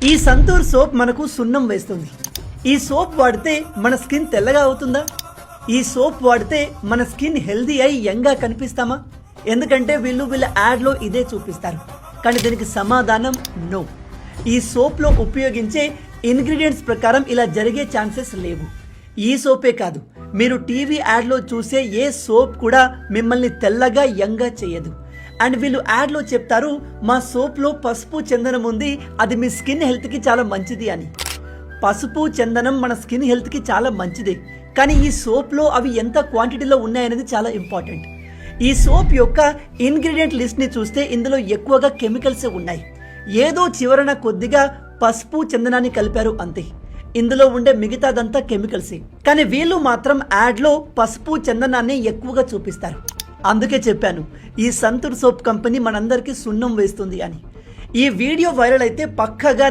ఈ సంతూర్ సోప్ మనకు సున్నం వేస్తుంది. ఈ సోప్ వాడితే మన స్కిన్ తెల్లగా అవుతుందా? ఈ సోప్ వాడితే మన స్కిన్ హెల్దీ అయి యంగ్గా కనిపిస్తామా? ఎందుకంటే వీళ్ళ యాడ్లో ఇదే చూపిస్తారు. కానీ దీనికి సమాధానం నో. ఈ సోప్లో ఉపయోగించే ఇంగ్రీడియంట్స్ ప్రకారం ఇలా జరిగే ఛాన్సెస్ లేవు. ఈ సోపే కాదు, మీరు టీవీ యాడ్లో చూసే ఏ సోప్ కూడా మిమ్మల్ని తెల్లగా యంగ్గా చేయదు. అండ్ వీళ్ళు యాడ్లో చెప్తారు, మా సోప్లో పసుపు చందనం ఉంది, అది మీ స్కిన్ హెల్త్కి చాలా మంచిది అని. పసుపు చందనం మన స్కిన్ హెల్త్కి చాలా మంచిదే, కానీ ఈ సోప్లో అవి ఎంత క్వాంటిటీలో ఉన్నాయనేది చాలా ఇంపార్టెంట్. ఈ సోప్ యొక్క ఇంగ్రీడియంట్ లిస్ట్ని చూస్తే ఇందులో ఎక్కువగా కెమికల్సే ఉన్నాయి. ఏదో చివరన కొద్దిగా పసుపు చందనాన్ని కలిపారు అంతే. ఇందులో ఉండే మిగతాదంతా కెమికల్సే. కానీ వీళ్ళు మాత్రం యాడ్లో పసుపు చందనాన్ని ఎక్కువగా చూపిస్తారు. అందుకే చెప్పాను, ఈ సంతూర్ సోప్ కంపెనీ మనందరికీ సున్నం వేస్తుంది అని. ఈ వీడియో వైరల్ అయితే పక్కగా